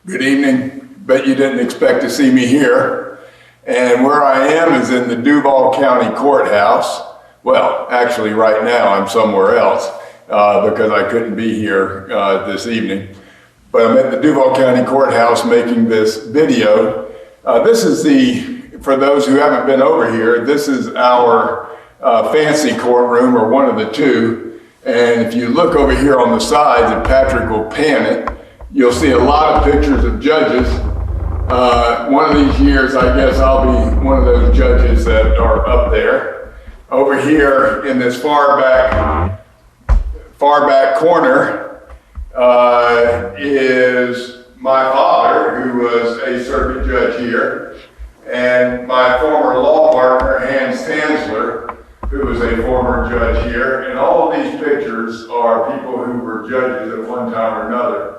Good evening. Bet you didn't expect to see me here. And where I am is in the Duval County Courthouse. Well, actually right now I'm somewhere else because I couldn't be here this evening. But I'm at the Duval County Courthouse making this video. This is for those who haven't been over here, this is our fancy courtroom, or one of the two. And if you look over here on the sides, and Patrick will pan it, you'll see a lot of pictures of judges. One of these years, I guess I'll be one of those judges that are up there. Over here in this far back corner is my father, who was a circuit judge here, and my former law partner, Hans Tansler, who was a former judge here. And all of these pictures are people who were judges at one time or another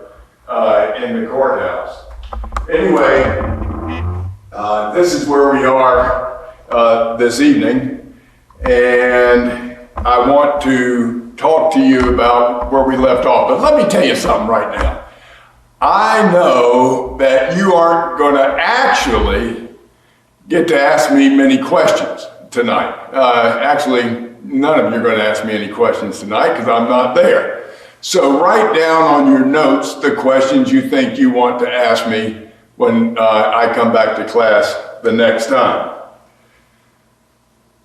in the courthouse. Anyway, this is where we are this evening, and I want to talk to you about where we left off. But let me tell you something right now. I know that you aren't going to actually get to ask me many questions tonight. Actually, none of you are going to ask me any questions tonight because I'm not there. So write down on your notes the questions you think you want to ask me when I come back to class the next time.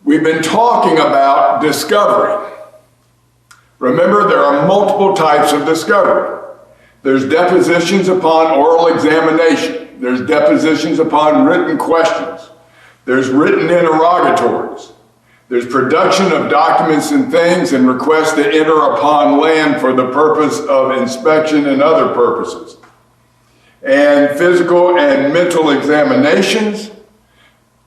We've been talking about discovery. Remember, there are multiple types of discovery. There's depositions upon oral examination. There's depositions upon written questions. There's written interrogatories. There's production of documents and things and requests to enter upon land for the purpose of inspection and other purposes. And physical and mental examinations,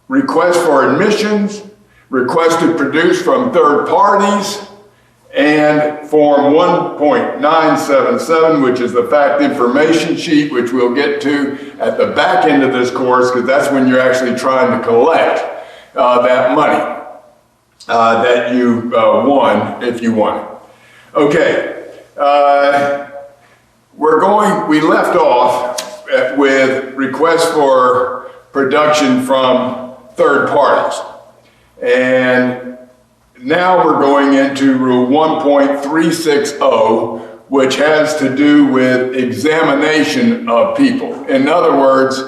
requests for admissions, requests to produce from third parties, and Form 1.977, which is the fact information sheet, which we'll get to at the back end of this course, because that's when you're actually trying to collect that money that you won, if you won it. Okay, we left off with requests for production from third parties. And now we're going into Rule 1.360, which has to do with examination of people. In other words,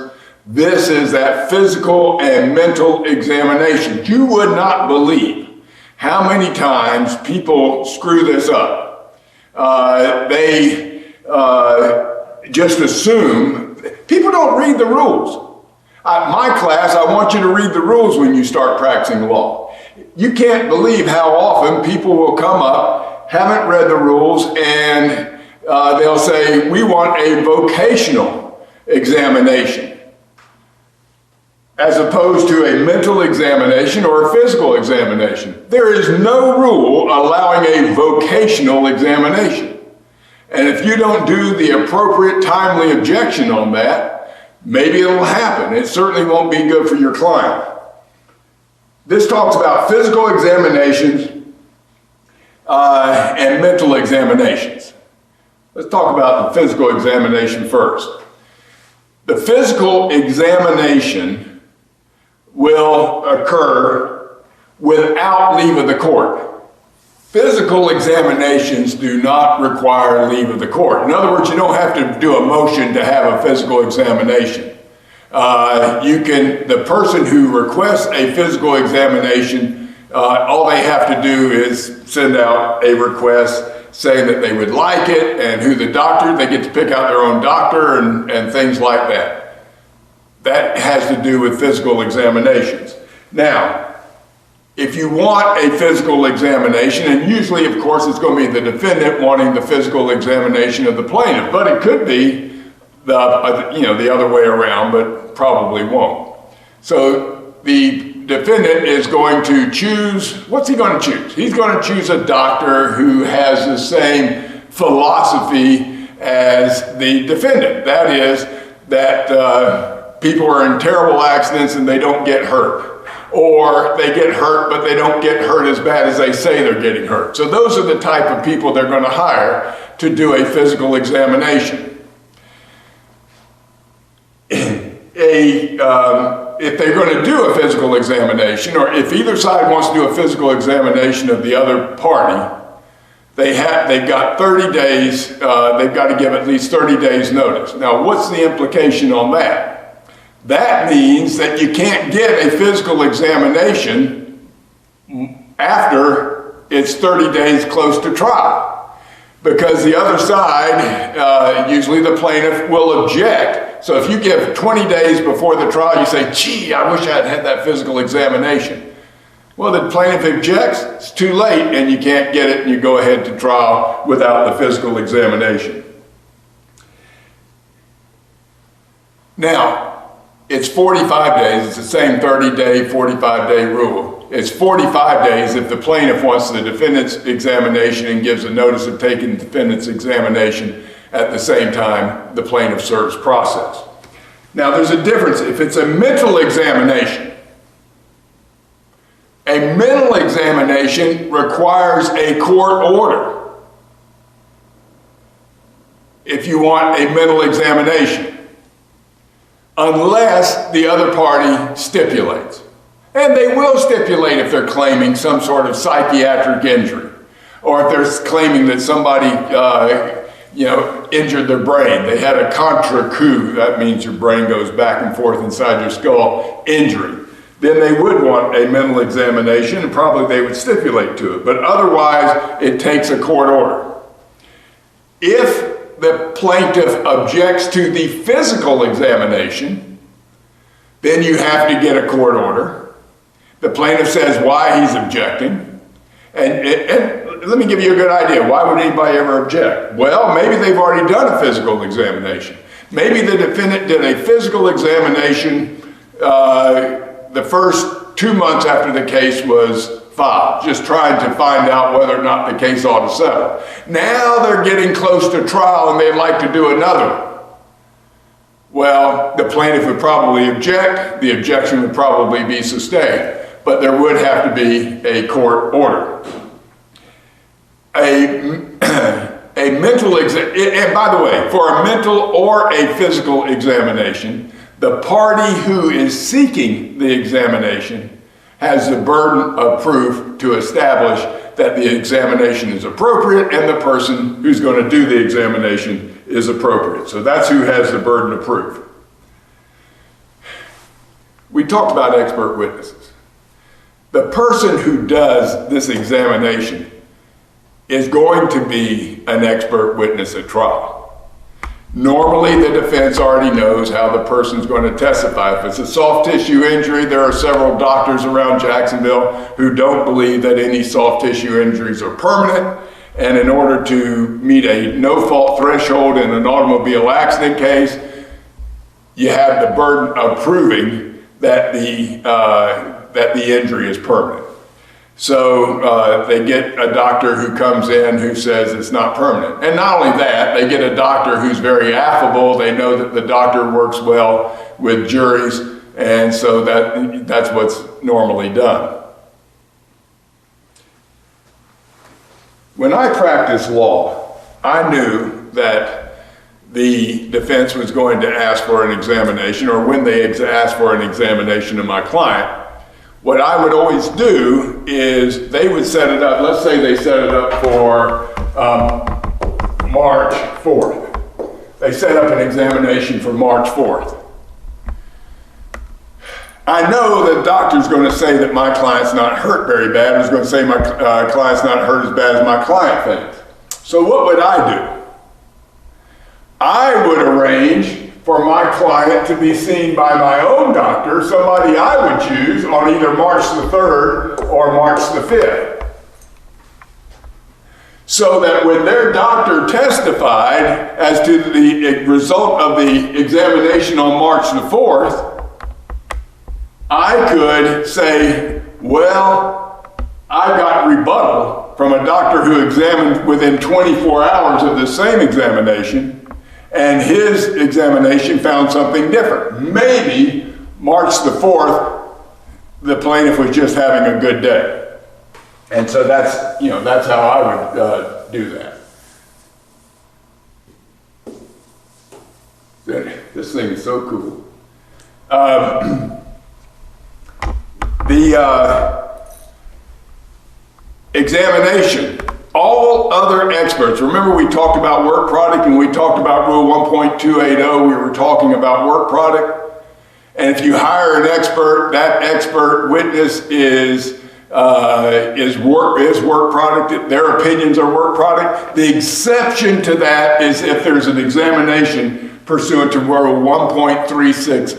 this is that physical and mental examination. You would not believe how many times people screw this up. They just assume. People don't read the rules. My class, I want you to read the rules when you start practicing law. You can't believe how often people will come up, haven't read the rules, and they'll say, we want a vocational examination, as opposed to a mental examination or a physical examination. There is no rule allowing a vocational examination. And if you don't do the appropriate timely objection on that, maybe it'll happen. It certainly won't be good for your client. This talks about physical examinations and mental examinations. Let's talk about the physical examination first. The physical examination will occur without leave of the court. Physical examinations do not require leave of the court. In other words, you don't have to do a motion to have a physical examination. The person who requests a physical examination, all they have to do is send out a request saying that they would like it and who the doctor, they get to pick out their own doctor and things like that. That has to do with physical examinations. Now, if you want a physical examination, and usually, of course, it's going to be the defendant wanting the physical examination of the plaintiff, but it could be the other way around, but probably won't. So the defendant is going to choose, what's he going to choose? He's going to choose a doctor who has the same philosophy as the defendant. That is, that people are in terrible accidents and they don't get hurt. Or they get hurt, but they don't get hurt as bad as they say they're getting hurt. So those are the type of people they're going to hire to do a physical examination. if they're going to do a physical examination, or if either side wants to do a physical examination of the other party, they've got 30 days, they've got to give at least 30 days notice. Now, what's the implication on that? That means that you can't get a physical examination after it's 30 days close to trial, because the other side, usually the plaintiff, will object. So if you give 20 days before the trial, you say, gee, I wish I had had that physical examination. Well, the plaintiff objects, it's too late, and you can't get it, and you go ahead to trial without the physical examination. Now, it's 45 days. It's the same 30-day, 45-day rule. It's 45 days if the plaintiff wants the defendant's examination and gives a notice of taking the defendant's examination at the same time the plaintiff serves process. Now, there's a difference. If it's a mental examination, a mental examination requires a court order if you want a mental examination, unless the other party stipulates. And they will stipulate if they're claiming some sort of psychiatric injury, or if they're claiming that somebody injured their brain. They had a contra coup, that means your brain goes back and forth inside your skull, injury. Then they would want a mental examination, and probably they would stipulate to it. But otherwise, it takes a court order. If the plaintiff objects to the physical examination, then you have to get a court order. The plaintiff says why he's objecting. And let me give you a good idea. Why would anybody ever object? Well, maybe they've already done a physical examination. Maybe the defendant did a physical examination the first 2 months after the case was filed, just trying to find out whether or not the case ought to settle. Now they're getting close to trial and they'd like to do another one. Well, the plaintiff would probably object. The objection would probably be sustained, but there would have to be a court order. A mental exam, and by the way, for a mental or a physical examination, the party who is seeking the examination has the burden of proof to establish that the examination is appropriate and the person who's going to do the examination is appropriate. So that's who has the burden of proof. We talked about expert witnesses. The person who does this examination is going to be an expert witness at trial. Normally, the defense already knows how the person's going to testify. If it's a soft tissue injury, there are several doctors around Jacksonville who don't believe that any soft tissue injuries are permanent. And in order to meet a no-fault threshold in an automobile accident case, you have the burden of proving that the injury is permanent. So they get a doctor who comes in who says it's not permanent. And not only that, they get a doctor who's very affable. They know that the doctor works well with juries, and so that's what's normally done. When I practiced law, I knew that the defense was going to ask for an examination, or when they asked for an examination of my client, what I would always do is they would set it up. Let's say they set it up for March 4th. They set up an examination for March 4th. I know the doctor's going to say that my client's not hurt very bad. He's going to say my client's not hurt as bad as my client thinks. So what would I do? I would arrange for my client to be seen by my own doctor, somebody I would choose on either March the 3rd or March the 5th. So that when their doctor testified as to the result of the examination on March the 4th, I could say, well, I got rebuttal from a doctor who examined within 24 hours of the same examination, and his examination found something different. Maybe March the 4th, the plaintiff was just having a good day. And so that's how I would do that. This thing is so cool. The examination. All other experts, remember we talked about work product and we talked about Rule 1.280, we were talking about work product. And if you hire an expert, that expert witness is work product, their opinions are work product. The exception to that is if there's an examination pursuant to Rule 1.360.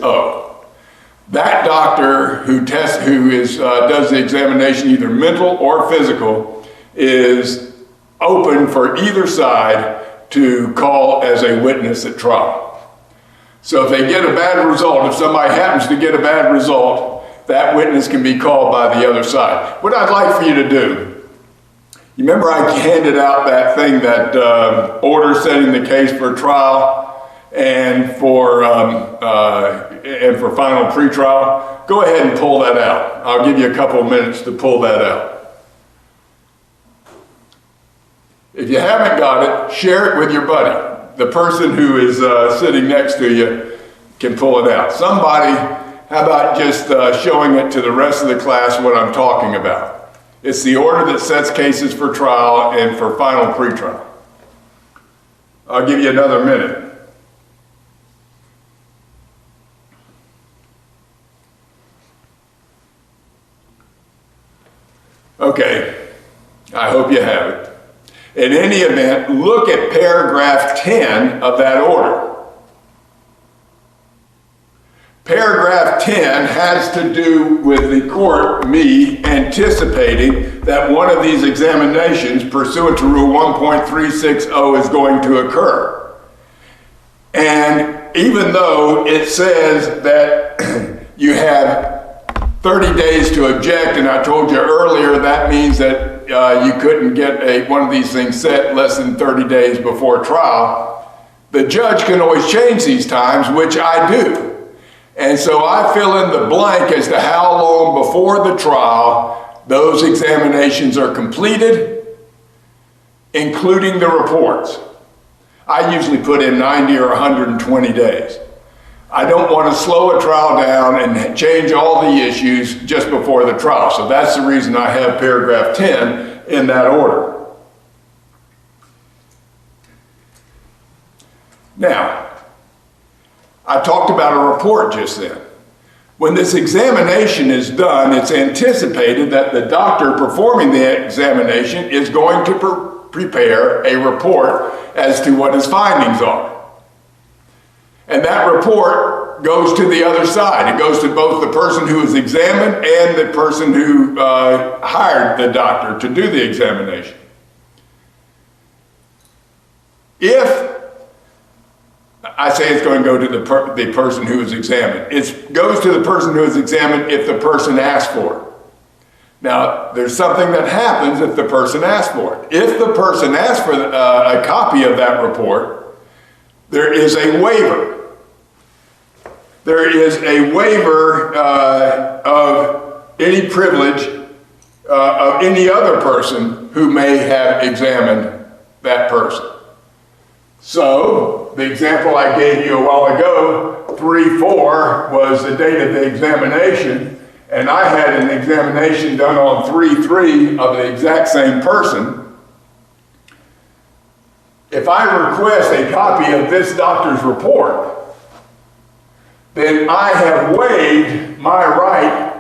That doctor who does the examination, either mental or physical, is open for either side to call as a witness at trial. So if they get a bad result, if somebody happens to get a bad result, that witness can be called by the other side. What I'd like for you to do, you remember I handed out that thing, that order setting the case for trial and for final pretrial? Go ahead and pull that out. I'll give you a couple of minutes to pull that out. If you haven't got it, share it with your buddy. The person who is sitting next to you can pull it out. Somebody, how about just showing it to the rest of the class what I'm talking about? It's the order that sets cases for trial and for final pretrial. I'll give you another minute. Okay, I hope you have it. In any event, look at paragraph 10 of that order. Paragraph 10 has to do with the court, me, anticipating that one of these examinations pursuant to Rule 1.360 is going to occur. And even though it says that you have 30 days to object, and I told you earlier that means that you couldn't get one of these things set less than 30 days before trial, the judge can always change these times, which I do. And so I fill in the blank as to how long before the trial those examinations are completed, including the reports. I usually put in 90 or 120 days. I don't want to slow a trial down and change all the issues just before the trial. So that's the reason I have paragraph 10 in that order. Now, I talked about a report just then. When this examination is done, it's anticipated that the doctor performing the examination is going to prepare a report as to what his findings are. And that report goes to the other side. It goes to both the person who was examined and the person who hired the doctor to do the examination. If I say it's going to go to the person who was examined, it goes to the person who was examined if the person asked for it. Now, there's something that happens if the person asks for it. If the person asks for a copy of that report, there is a waiver. There is a waiver of any privilege of any other person who may have examined that person. So, the example I gave you a while ago, 3-4 was the date of the examination, and I had an examination done on 3-3 of the exact same person. If I request a copy of this doctor's report, then I have waived my right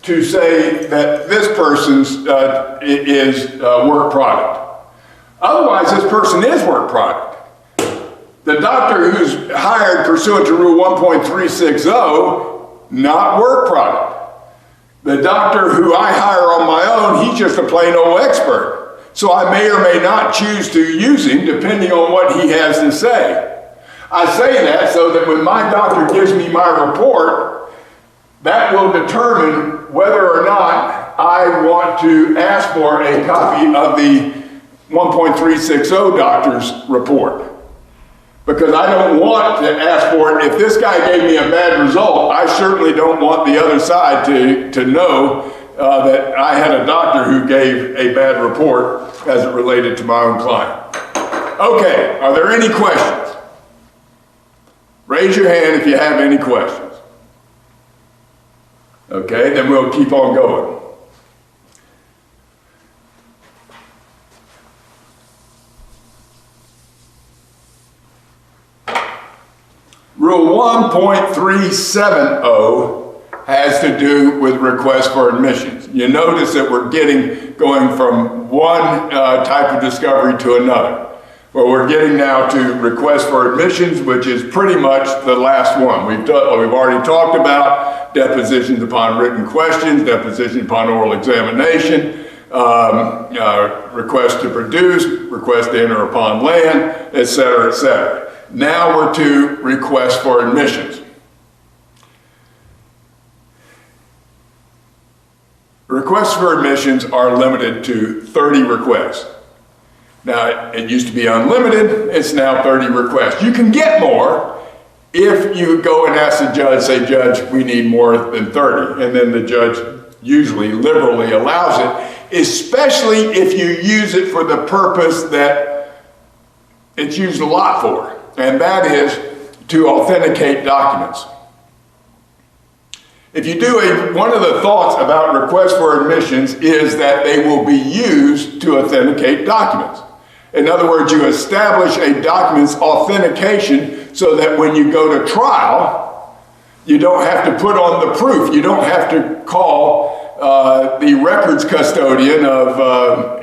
to say that this person's is work product. Otherwise, this person is work product. The doctor who's hired pursuant to Rule 1.360, not work product. The doctor who I hire on my own, he's just a plain old expert. So I may or may not choose to use him depending on what he has to say. I say that so that when my doctor gives me my report, that will determine whether or not I want to ask for a copy of the 1.360 doctor's report. Because I don't want to ask for it. If this guy gave me a bad result, I certainly don't want the other side to know that I had a doctor who gave a bad report as it related to my own client. Okay, are there any questions? Raise your hand if you have any questions. Okay, then we'll keep on going. Rule 1.370 has to do with requests for admissions. You notice that we're going from one type of discovery to another. Well, we're getting now to requests for admissions, which is pretty much the last one. We've already talked about depositions upon written questions, deposition upon oral examination, request to produce, request to enter upon land, etc., etc. Now we're to requests for admissions. Requests for admissions are limited to 30 requests. Now, it used to be unlimited, it's now 30 requests. You can get more if you go and ask the judge, say, Judge, we need more than 30. And then the judge usually liberally allows it, especially if you use it for the purpose that it's used a lot for. And that is to authenticate documents. If you do one of the thoughts about requests for admissions is that they will be used to authenticate documents. In other words, you establish a document's authentication so that when you go to trial, you don't have to put on the proof. You don't have to call the records custodian of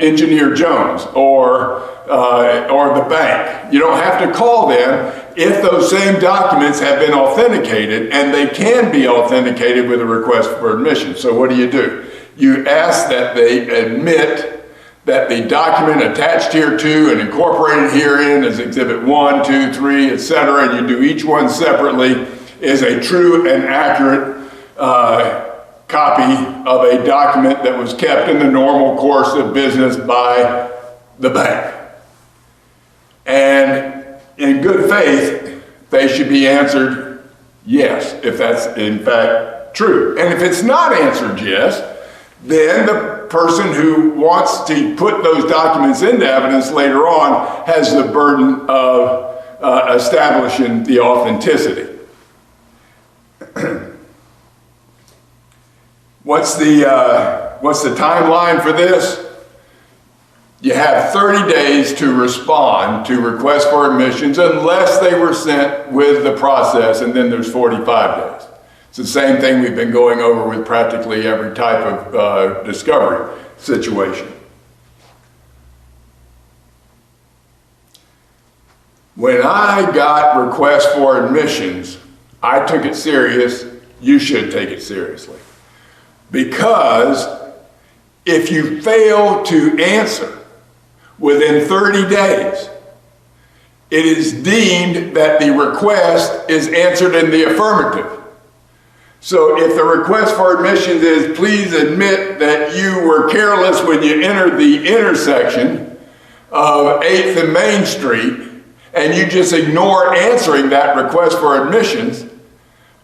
Engineer Jones or the bank. You don't have to call them if those same documents have been authenticated, and they can be authenticated with a request for admission. So what do? You ask that they admit that the document attached hereto and incorporated herein as Exhibit 1, 2, 3, etc., and you do each one separately, is a true and accurate copy of a document that was kept in the normal course of business by the bank. And in good faith, they should be answered yes, if that's in fact true. And if it's not answered yes, then the person who wants to put those documents into evidence later on has the burden of establishing the authenticity. What's the timeline for this? You have 30 days to respond to requests for admissions unless they were sent with the process, and then there's 45 days. It's the same thing we've been going over with practically every type of discovery situation. When I got requests for admissions, I took it serious. You should take it seriously. Because if you fail to answer within 30 days, it is deemed that the request is answered in the affirmative. So if the request for admissions is, please admit that you were careless when you entered the intersection of 8th and Main Street, and you just ignore answering that request for admissions,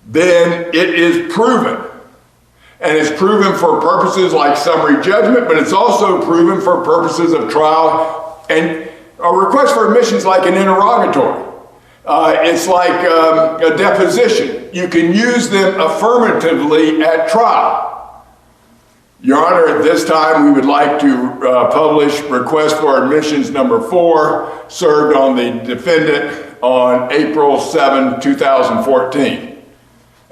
then it is proven. And it's proven for purposes like summary judgment, but it's also proven for purposes of trial. And a request for admission is like an interrogatory. It's like a deposition. You can use them affirmatively at trial. Your Honor, at this time we would like to publish request for admissions number 4, served on the defendant on April 7, 2014.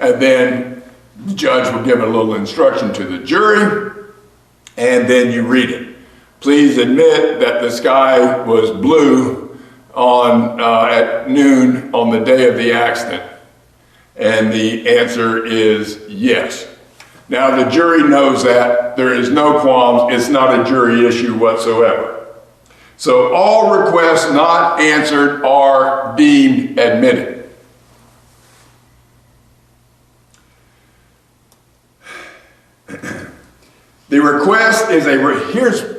And then the judge will give a little instruction to the jury, and then you read it. Please admit that the sky was blue at noon on the day of the accident. And the answer is yes. Now the jury knows that. There is no qualms. It's not a jury issue whatsoever. So all requests not answered are deemed admitted. The request is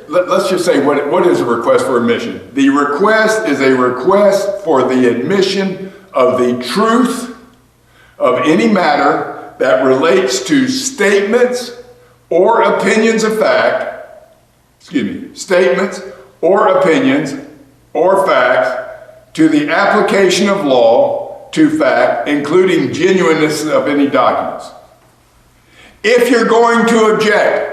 let's just say what is a request for admission? The request is a request for the admission of the truth of any matter that relates to statements or opinions of fact, statements or opinions or facts to the application of law to fact, including genuineness of any documents. If you're going to object,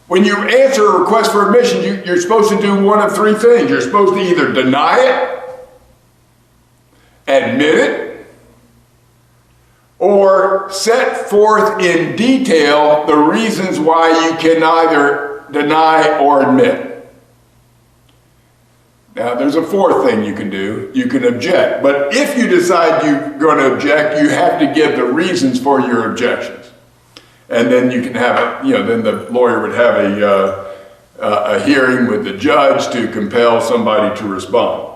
when you answer a request for admission, you're supposed to do one of three things. You're supposed to either deny it, admit it, or set forth in detail the reasons why you can either deny or admit. Now, there's a fourth thing you can do. You can object. But if you decide you're going to object, you have to give the reasons for your objections. And then you can have then the lawyer would have a hearing with the judge to compel somebody to respond.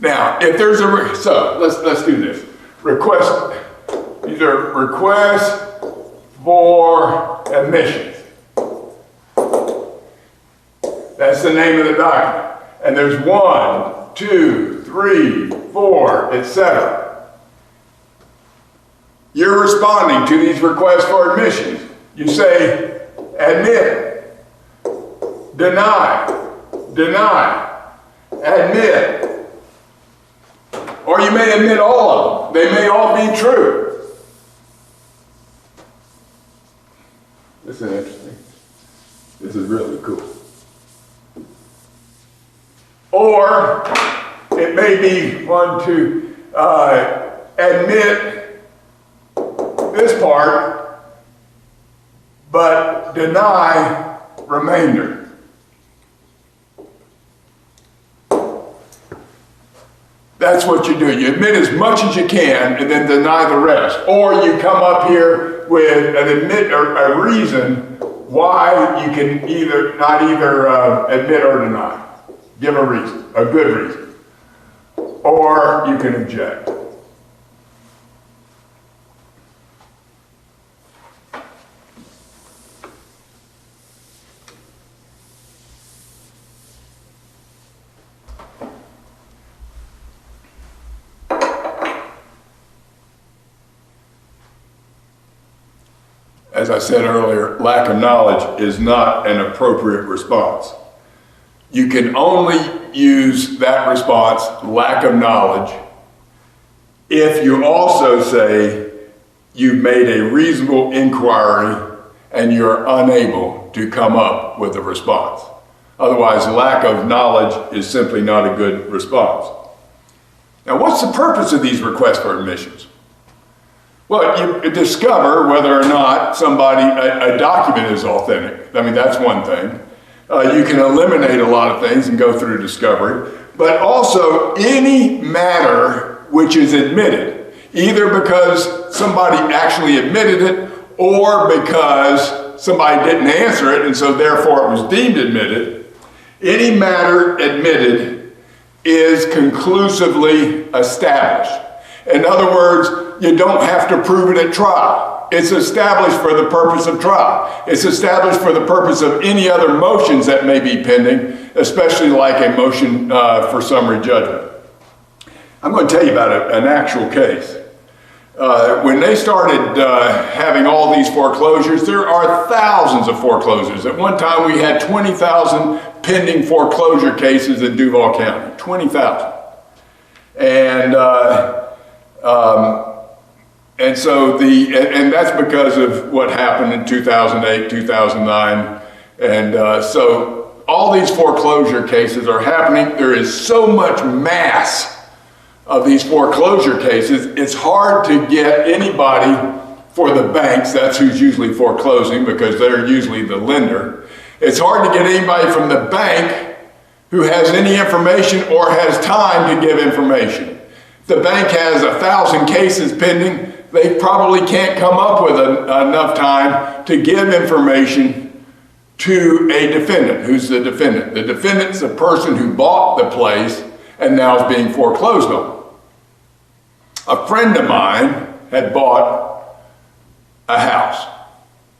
Now, if there's so let's do this. These are requests for admissions. That's the name of the document. And there's 1, 2, 3, 4, etc. You're responding to these requests for admissions. You say, admit, deny, admit. Or you may admit all of them. They may all be true. This is interesting. This is really cool. Or it may be one to admit this part, but deny remainder. That's what you do. You admit as much as you can and then deny the rest. Or you come up here with a reason why you can not either admit or deny. Give a reason, a good reason. Or you can object. As I said earlier, lack of knowledge is not an appropriate response. You can only use that response, lack of knowledge, if you also say you've made a reasonable inquiry and you're unable to come up with a response. Otherwise, lack of knowledge is simply not a good response. Now, what's the purpose of these requests for admissions? Well, you discover whether or not a document is authentic. I mean, that's one thing. You can eliminate a lot of things and go through discovery, but also any matter which is admitted, either because somebody actually admitted it or because somebody didn't answer it and so therefore it was deemed admitted, any matter admitted is conclusively established. In other words, you don't have to prove it at trial. It's established for the purpose of trial. It's established for the purpose of any other motions that may be pending, especially like a motion for summary judgment. I'm going to tell you about an actual case. When they started having all these foreclosures, there are thousands of foreclosures. At one time, we had 20,000 pending foreclosure cases in Duval County, 20,000. And so and that's because of what happened in 2008, 2009. And so all these foreclosure cases are happening. There is so much mass of these foreclosure cases, it's hard to get anybody for the banks. That's who's usually foreclosing because they're usually the lender. It's hard to get anybody from the bank who has any information or has time to give information. If the bank has 1,000 cases pending, they probably can't come up with enough time to give information to a defendant. Who's the defendant? The defendant's the person who bought the place and now is being foreclosed on. A friend of mine had bought a house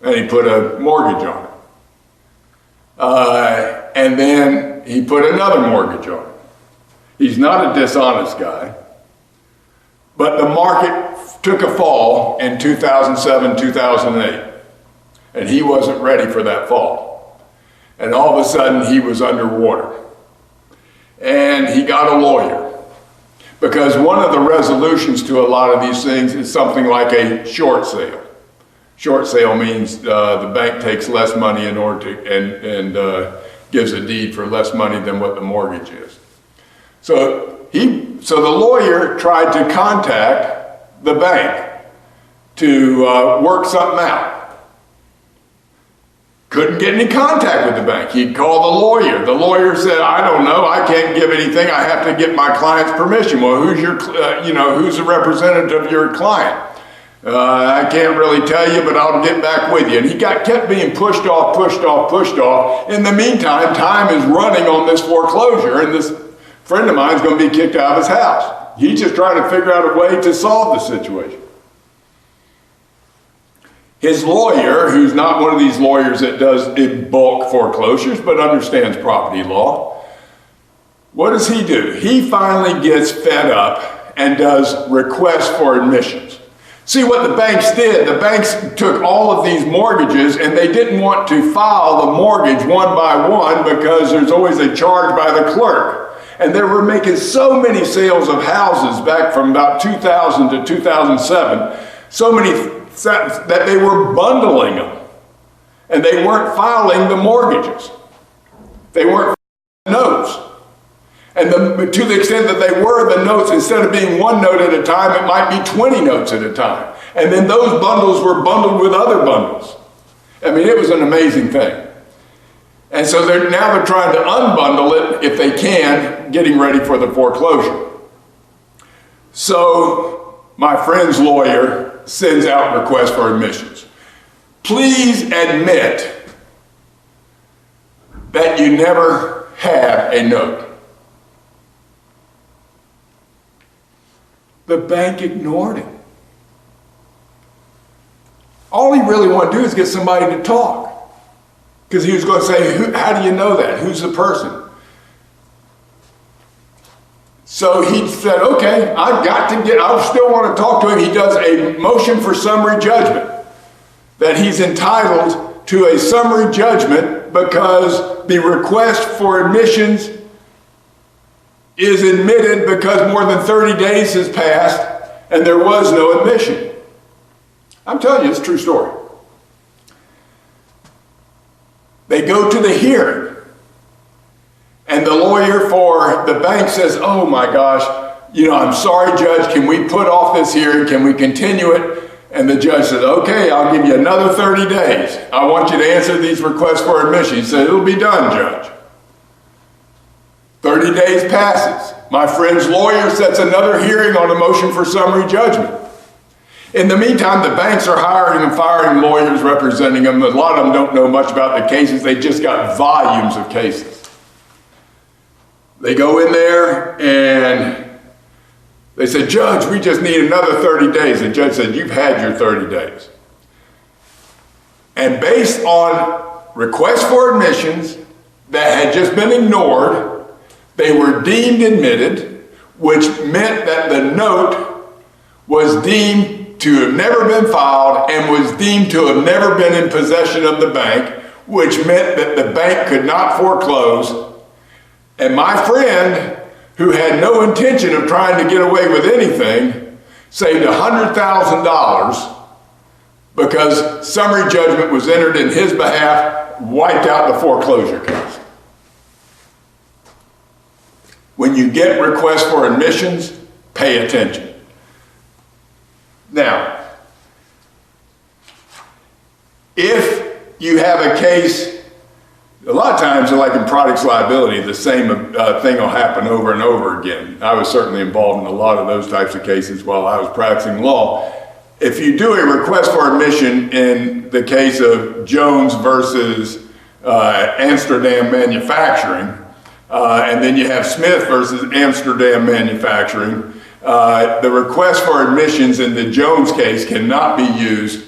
and he put a mortgage on it. And then he put another mortgage on it. He's not a dishonest guy, but the market took a fall in 2007, 2008, and he wasn't ready for that fall. And all of a sudden he was underwater. And he got a lawyer because one of the resolutions to a lot of these things is something like a short sale. Short sale means the bank takes less money in order to, and gives a deed for less money than what the mortgage is. So the lawyer tried to contact the bank to work something out. Couldn't get any contact with the bank. He'd call the lawyer. The lawyer said, I don't know, I can't give anything. I have to get my client's permission. Well, who's the representative of your client? I can't really tell you, but I'll get back with you. And he kept being pushed off. In the meantime, time is running on this foreclosure, and this friend of mine is going to be kicked out of his house. He's just trying to figure out a way to solve the situation. His lawyer, who's not one of these lawyers that does in bulk foreclosures, but understands property law, what does he do? He finally gets fed up and does requests for admissions. See what the banks did, the banks took all of these mortgages and they didn't want to file the mortgage one by one because there's always a charge by the clerk. And they were making so many sales of houses back from about 2000 to 2007, so many that they were bundling them. And they weren't filing the mortgages. They weren't filing the notes. And to the extent that they were, the notes, instead of being one note at a time, it might be 20 notes at a time. And then those bundles were bundled with other bundles. I mean, it was an amazing thing. And so they're trying to unbundle it, if they can, getting ready for the foreclosure. So my friend's lawyer sends out requests for admissions. Please admit that you never had a note. The bank ignored him. All he really wanted to do is get somebody to talk. Because he was going to say, how do you know that? Who's the person? So he said, okay, I still want to talk to him. He does a motion for summary judgment, that he's entitled to a summary judgment because the request for admissions is admitted because more than 30 days has passed and there was no admission. I'm telling you, it's a true story. They go to the hearing. And the lawyer for the bank says, oh my gosh, I'm sorry, Judge, can we put off this hearing? Can we continue it? And the judge says, okay, I'll give you another 30 days. I want you to answer these requests for admission. He said, it'll be done, Judge. 30 days passes. My friend's lawyer sets another hearing on a motion for summary judgment. In the meantime, the banks are hiring and firing lawyers representing them. A lot of them don't know much about the cases. They just got volumes of cases. They go in there and they said, Judge, we just need another 30 days. The judge said, you've had your 30 days. And based on requests for admissions that had just been ignored, they were deemed admitted, which meant that the note was deemed to have never been filed and was deemed to have never been in possession of the bank, which meant that the bank could not foreclose. And my friend, who had no intention of trying to get away with anything, saved $100,000 because summary judgment was entered in his behalf, wiped out the foreclosure case. When you get requests for admissions, pay attention. Now, if you have a case, a lot of times, like in products liability, the same thing will happen over and over again. I was certainly involved in a lot of those types of cases while I was practicing law. If you do a request for admission in the case of Jones versus Amsterdam Manufacturing, and then you have Smith versus Amsterdam Manufacturing, the request for admissions in the Jones case cannot be used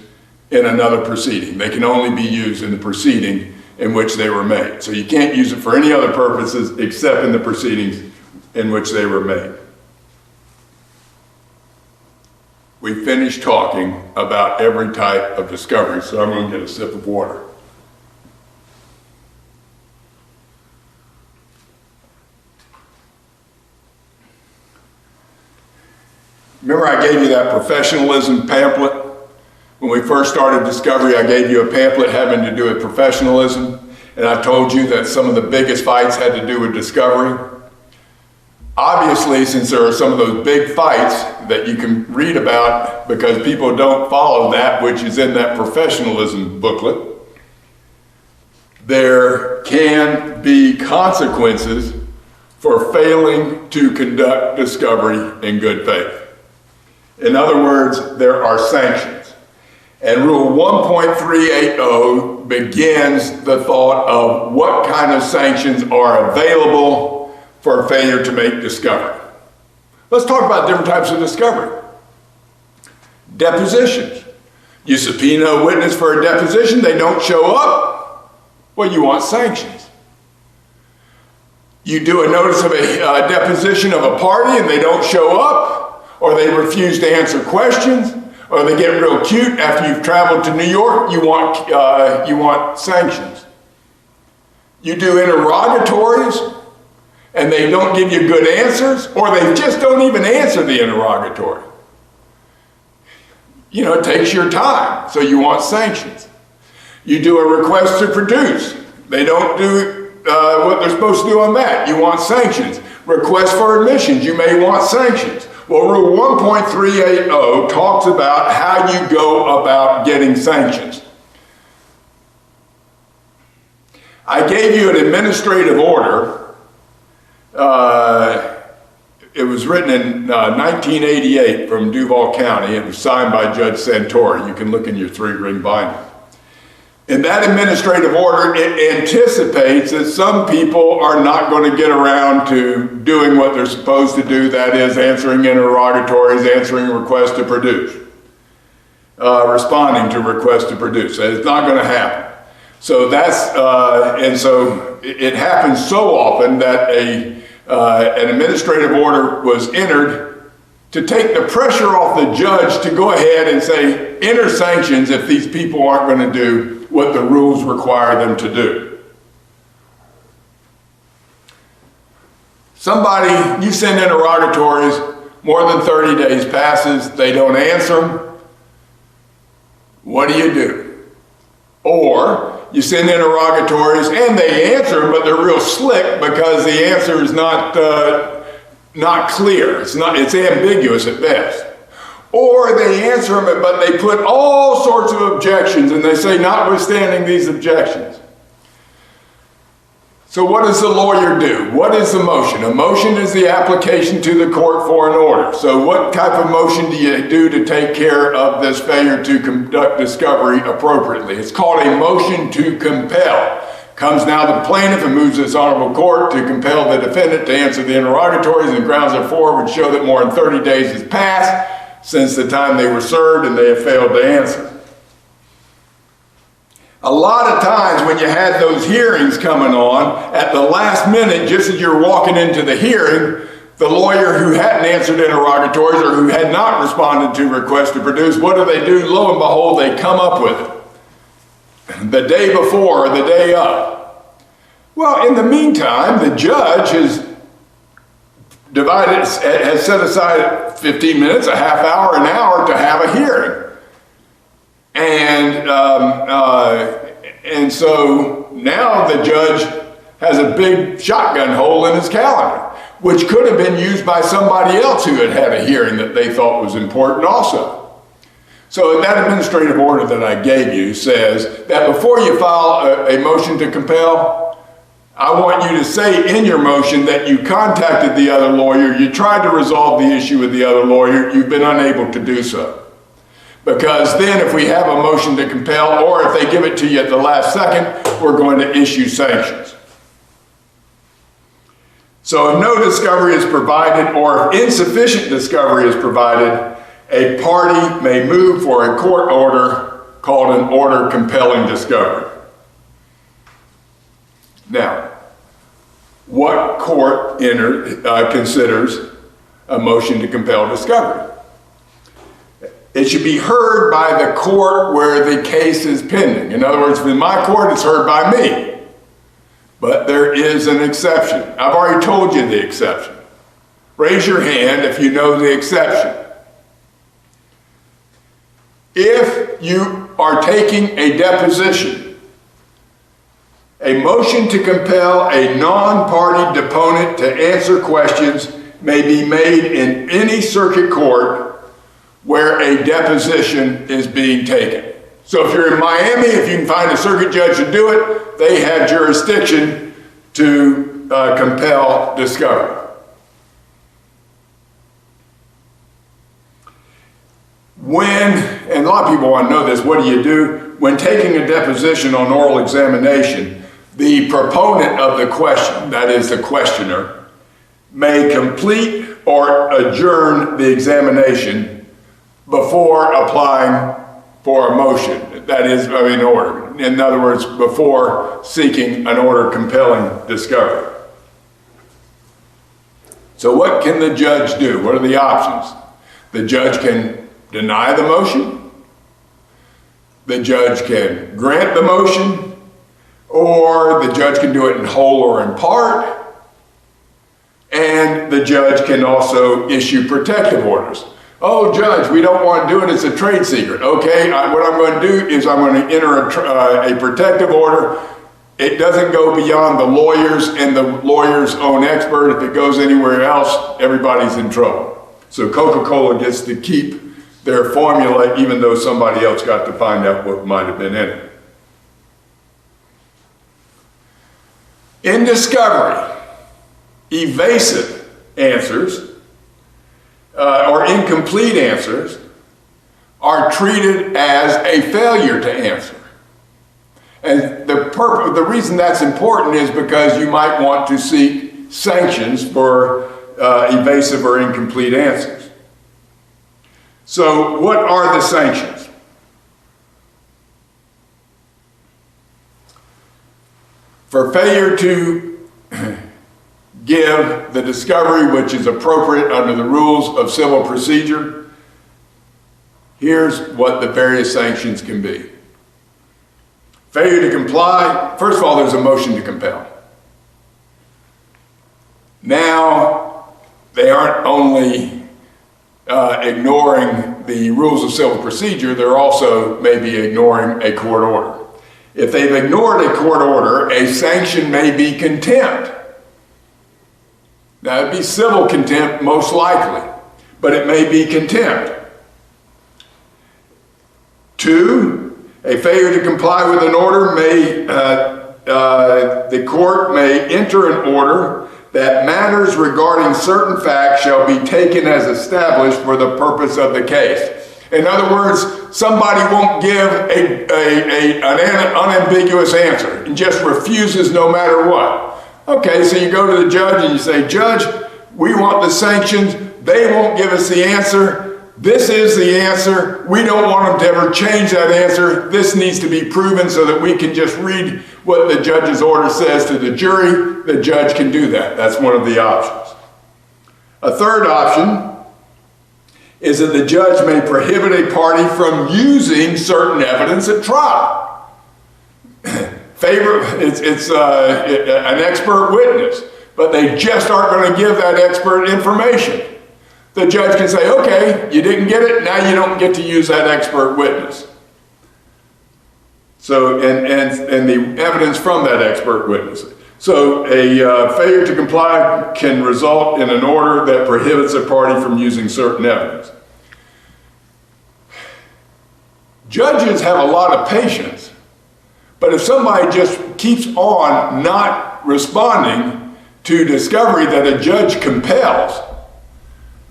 in another proceeding. They can only be used in the proceeding in which they were made. So you can't use it for any other purposes except in the proceedings in which they were made. We finished talking about every type of discovery, so I'm going to get a sip of water. Remember I gave you that professionalism pamphlet When we first started Discovery, I gave you a pamphlet having to do with professionalism, and I told you that some of the biggest fights had to do with discovery. Obviously, since there are some of those big fights that you can read about because people don't follow that which is in that professionalism booklet, there can be consequences for failing to conduct discovery in good faith. In other words, there are sanctions. And Rule 1.380 begins the thought of what kind of sanctions are available for failure to make discovery. Let's talk about different types of discovery. Depositions. You subpoena a witness for a deposition, they don't show up, well, you want sanctions. You do a notice of a deposition of a party and they don't show up, or they refuse to answer questions, or they get real cute after you've traveled to New York, you want sanctions. You do interrogatories and they don't give you good answers, or they just don't even answer the interrogatory. You know, it takes your time, so you want sanctions. You do a request to produce. They don't do what they're supposed to do on that. You want sanctions. Request for admissions, you may want sanctions. Well, Rule 1.380 talks about how you go about getting sanctions. I gave you an administrative order. It was written in 1988 from Duval County. It was signed by Judge Santori. You can look in your 3-ring binder. In that administrative order, it anticipates that some people are not going to get around to doing what they're supposed to do, that is, answering interrogatories, answering requests to produce, responding to requests to produce. It's not going to happen. So and so it happens so often that an administrative order was entered to take the pressure off the judge to go ahead and say, enter sanctions if these people aren't going to do what the rules require them to do. You send interrogatories, more than 30 days passes, they don't answer them. What do? Or you send interrogatories and they answer them, but they're real slick because the answer is not clear. It's ambiguous at best. Or they answer them, but they put all sorts of objections and they say, notwithstanding these objections. So what does the lawyer do? What is the motion? A motion is the application to the court for an order. So what type of motion do you do to take care of this failure to conduct discovery appropriately? It's called a motion to compel. Comes now the plaintiff and moves this honorable court to compel the defendant to answer the interrogatories, and grounds therefore would show that more than 30 days has passed since the time they were served and they have failed to answer. A lot of times when you had those hearings coming on, at the last minute, just as you're walking into the hearing, the lawyer who hadn't answered interrogatories or who had not responded to requests to produce, what do? Lo and behold, they come up with it. The day before or the day of. Well, in the meantime, the judge has set aside 15 minutes, a half hour, an hour to have a hearing. And so now the judge has a big shotgun hole in his calendar, which could have been used by somebody else who had a hearing that they thought was important also. So that administrative order that I gave you says that before you file a motion to compel, I want you to say in your motion that you contacted the other lawyer, you tried to resolve the issue with the other lawyer, you've been unable to do so. Because then if we have a motion to compel, or if they give it to you at the last second, we're going to issue sanctions. So if no discovery is provided, or if insufficient discovery is provided, a party may move for a court order called an order compelling discovery. Now, what court considers a motion to compel discovery? It should be heard by the court where the case is pending. In other words, in my court, it's heard by me. But there is an exception. I've already told you the exception. Raise your hand if you know the exception. If you are taking a deposition, a motion to compel a non-party deponent to answer questions may be made in any circuit court where a deposition is being taken. So if you're in Miami, if you can find a circuit judge to do it, they have jurisdiction to compel discovery. And a lot of people want to know this, what do you do? When taking a deposition on oral examination, the proponent of the question, that is the questioner, may complete or adjourn the examination before applying for a motion, that is, an order. In other words, before seeking an order compelling discovery. So what can the judge do? What are the options? The judge can deny the motion, the judge can grant the motion, or the judge can do it in whole or in part, and the judge can also issue protective orders. Oh, judge, we don't want to do it, it's a trade secret. Okay, what I'm going to do is I'm going to enter a protective order. It doesn't go beyond the lawyers and the lawyer's own expert. If it goes anywhere else, everybody's in trouble. So Coca-Cola gets to keep their formula even though somebody else got to find out what might have been in it. In discovery, evasive answers or incomplete answers are treated as a failure to answer. And the reason that's important is because you might want to seek sanctions for evasive or incomplete answers. So what are the sanctions? For failure to give the discovery which is appropriate under the rules of civil procedure, here's what the various sanctions can be. Failure to comply, first of all, there's a motion to compel. Now, they aren't only ignoring the rules of civil procedure, they're also maybe ignoring a court order. If they've ignored a court order, a sanction may be contempt. That would be civil contempt most likely, but it may be contempt. 2, a failure to comply with an order the court may enter an order that matters regarding certain facts shall be taken as established for the purpose of the case. In other words, somebody won't give an unambiguous answer and just refuses no matter what. Okay, so you go to the judge and you say, Judge, we want the sanctions. They won't give us the answer. This is the answer. We don't want them to ever change that answer. This needs to be proven so that we can just read what the judge's order says to the jury. The judge can do that. That's one of the options. A third option is that the judge may prohibit a party from using certain evidence at trial. It's an expert witness, but they just aren't going to give that expert information. The judge can say, okay, you didn't get it, now you don't get to use that expert witness. So, and the evidence from that expert witness. So a failure to comply can result in an order that prohibits a party from using certain evidence. Judges have a lot of patience, but if somebody just keeps on not responding to discovery that a judge compels,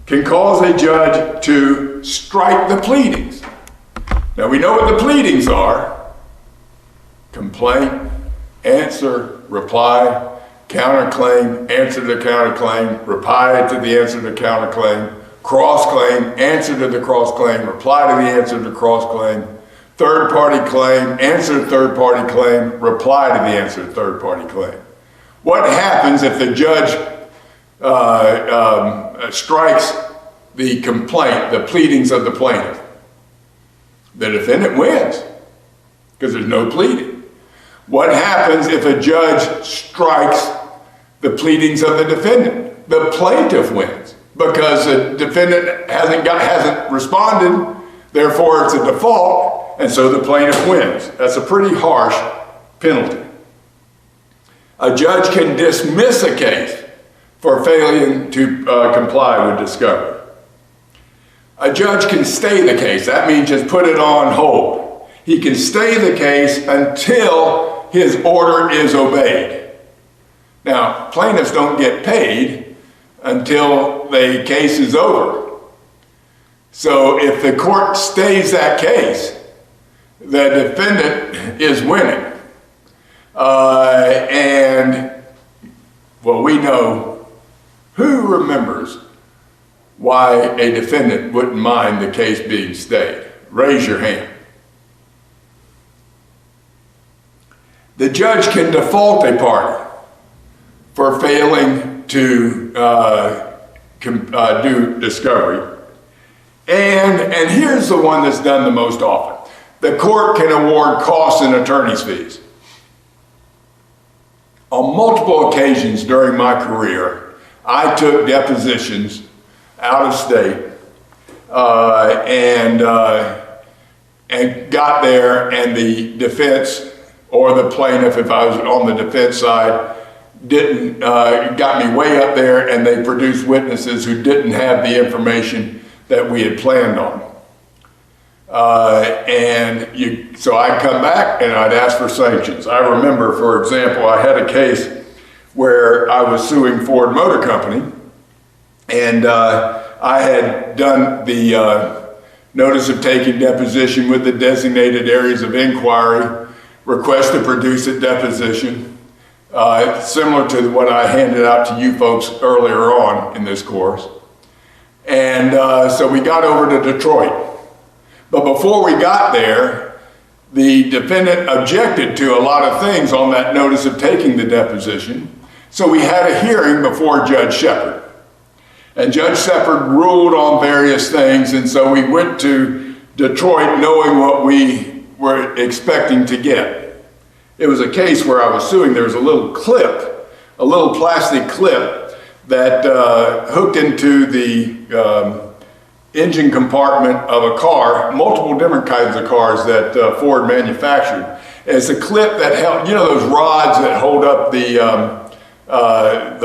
can cause a judge to strike the pleadings. Now we know what the pleadings are: complaint, answer, reply, counterclaim, answer to counterclaim, reply to the answer to counterclaim, cross-claim, answer to the cross-claim, reply to the answer to cross-claim, third-party claim, answer to third-party claim, reply to the answer to third-party claim. What happens if the judge strikes the complaint, the pleadings of the plaintiff? The defendant wins because there's no pleading. What happens if a judge strikes the pleadings of the defendant? The plaintiff wins because the defendant hasn't responded, therefore it's a default, and so the plaintiff wins. That's a pretty harsh penalty. A judge can dismiss a case for failing to comply with discovery. A judge can stay the case. That means just put it on hold. He can stay the case until his order is obeyed. Now, plaintiffs don't get paid until the case is over. So if the court stays that case, the defendant is winning. We know, who remembers why a defendant wouldn't mind the case being stayed? Raise your hand. The judge can default a party for failing to do discovery. And here's the one that's done the most often. The court can award costs and attorney's fees. On multiple occasions during my career, I took depositions out of state and got there, and the defense or the plaintiff, if I was on the defense side, got me way up there, and they produced witnesses who didn't have the information that we had planned on. So I'd come back and I'd ask for sanctions. I remember, for example, I had a case where I was suing Ford Motor Company, and I had done the notice of taking deposition with the designated areas of inquiry, request to produce a deposition, similar to what I handed out to you folks earlier on in this course. And so we got over to Detroit. But before we got there, the defendant objected to a lot of things on that notice of taking the deposition. So we had a hearing before Judge Shepard. And Judge Shepard ruled on various things, and so we went to Detroit knowing what we were expecting to get. It was a case where I was suing. There was a little clip, a little plastic clip that hooked into the engine compartment of a car, multiple different kinds of cars that Ford manufactured. It's a clip that held, you know, those rods that hold up the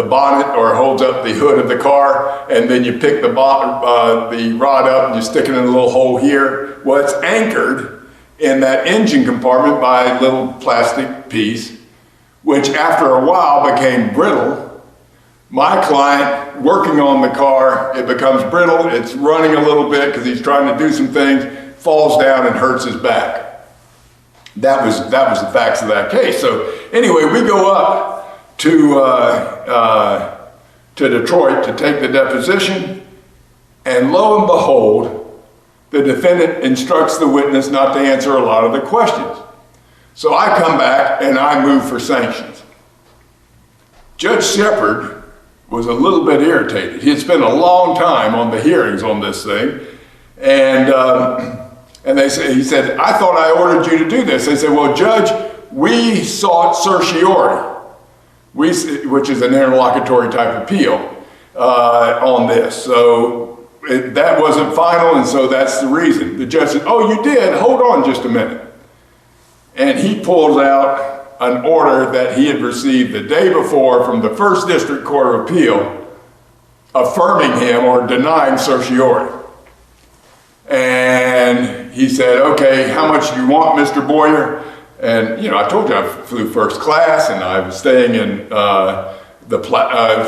bonnet or holds up the hood of the car, and then you pick the rod up and you stick it in a little hole here. Well, it's anchored in that engine compartment by a little plastic piece, which after a while became brittle. My client, working on the car, it becomes brittle, it's running a little bit because he's trying to do some things, falls down and hurts his back. That was the facts of that case. So anyway, we go up to Detroit to take the deposition, and lo and behold, the defendant instructs the witness not to answer a lot of the questions. So I come back and I move for sanctions. Judge Shepard was a little bit irritated. He had spent a long time on the hearings on this thing, and he said, "I thought I ordered you to do this." They said, "Well, Judge, we sought certiorari, which is an interlocutory type appeal on this. So that wasn't final, and so that's the reason." The judge said, "Oh, you did? Hold on just a minute." And he pulls out an order that he had received the day before from the First District Court of Appeal, affirming him or denying certiorari. And he said, "Okay, how much do you want, Mr. Boyer?" And, you know, I told you I flew first class, and I was staying in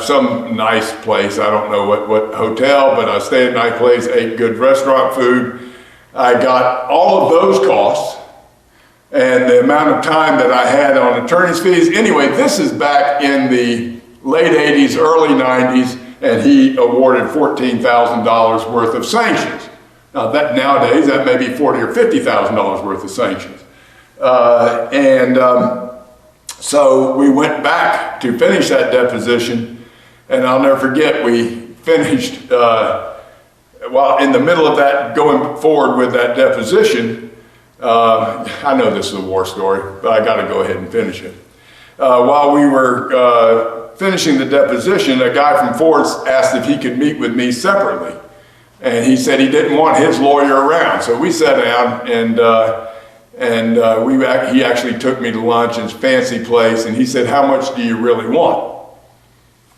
some nice place. I don't know what hotel, but I stayed in a nice place, ate good restaurant food. I got all of those costs and the amount of time that I had on attorney's fees. Anyway, this is back in the late 80s, early 90s, and he awarded $14,000 worth of sanctions. Now that nowadays, that may be $40,000 or $50,000 worth of sanctions. So we went back to finish that deposition, and I'll never forget, we finished, while in the middle of that, going forward with that deposition, I know this is a war story, but I got to go ahead and finish it. While we were finishing the deposition, a guy from Ford asked if he could meet with me separately. And he said he didn't want his lawyer around. So we sat down, and And he actually took me to lunch in his fancy place, and he said, "How much do you really want?"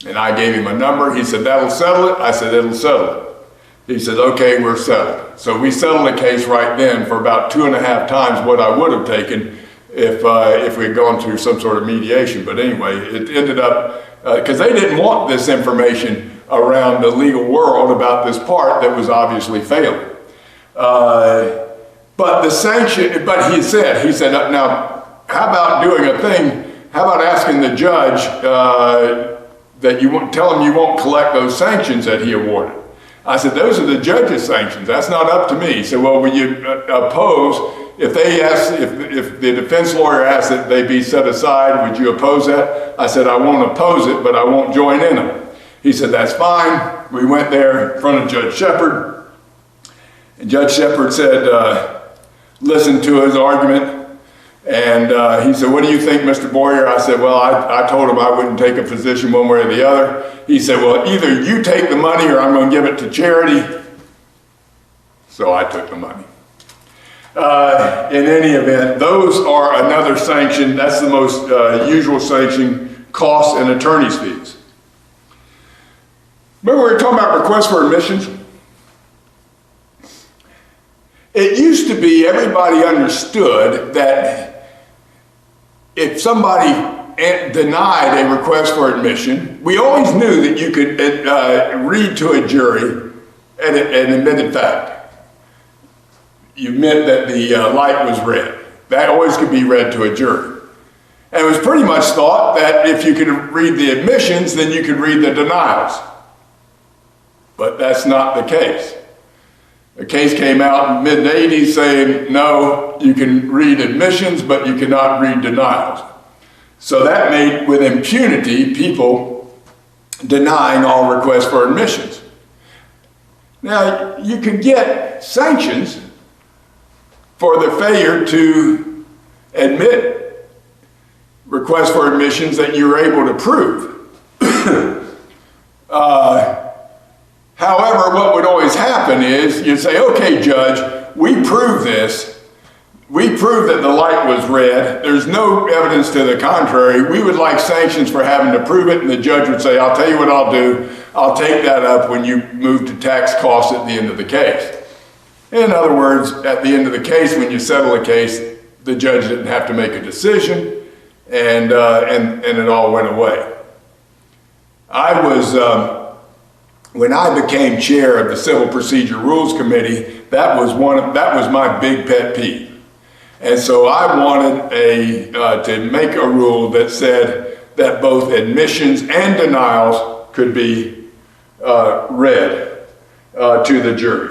And I gave him a number. He said, "That'll settle it?" I said, "It'll settle it." He said, "Okay, we're settled." So we settled the case right then for about 2.5 times what I would have taken if we had gone through some sort of mediation. But anyway, it ended up, because they didn't want this information around the legal world about this part that was obviously failing. But he said, "Now, how about doing a thing, how about asking the judge that you won't tell him you won't collect those sanctions that he awarded?" I said, "Those are the judge's sanctions. That's not up to me." He said, "Well, will you oppose, if the defense lawyer asks that they be set aside, would you oppose that?" I said, "I won't oppose it, but I won't join in them." He said, "That's fine." We went there in front of Judge Shepard, and Judge Shepard said, listened to his argument, and he said, "What do you think, Mr. Boyer?" I said, "Well, I told him I wouldn't take a position one way or the other." He said, "Well, either you take the money or I'm going to give it to charity." So I took the money. In any event, those are another sanction. That's the most usual sanction, costs and attorney's fees. Remember we were talking about requests for admissions? It used to be everybody understood that if somebody denied a request for admission, we always knew that you could read to a jury an admitted fact. You meant that the light was red. That always could be read to a jury. And it was pretty much thought that if you could read the admissions, then you could read the denials. But that's not the case. A case came out in the mid-80s saying, no, you can read admissions, but you cannot read denials. So that made, with impunity, people denying all requests for admissions. Now, you could get sanctions for the failure to admit requests for admissions that you were able to prove. However, what would always happen is you'd say, "Okay, Judge, we proved this. We proved that the light was red. There's no evidence to the contrary. We would like sanctions for having to prove it." And the judge would say, "I'll tell you what I'll do. I'll take that up when you move to tax costs at the end of the case." In other words, at the end of the case, when you settle a case, the judge didn't have to make a decision, and it all went away. When I became chair of the Civil Procedure Rules Committee, that was my big pet peeve. And so I wanted to make a rule that said that both admissions and denials could be read to the jury.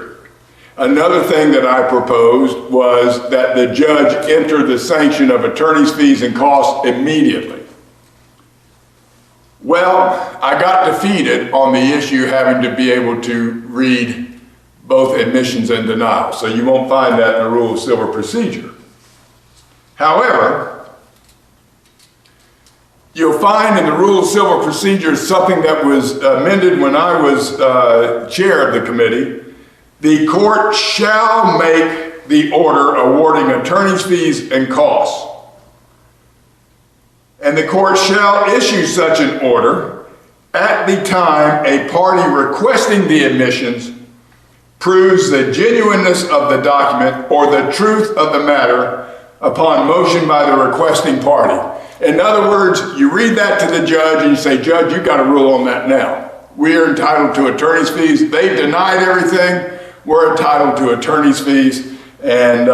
Another thing that I proposed was that the judge enter the sanction of attorney's fees and costs immediately. Well, I got defeated on the issue having to be able to read both admissions and denials. So you won't find that in the Rule of Civil Procedure. However, you'll find in the Rule of Civil Procedure something that was amended when I was chair of the committee. The court shall make the order awarding attorney's fees and costs. And the court shall issue such an order at the time a party requesting the admissions proves the genuineness of the document or the truth of the matter upon motion by the requesting party. In other words, you read that to the judge and you say, "Judge, you've got to rule on that now. We are entitled to attorney's fees. They denied everything. We're entitled to attorney's fees, and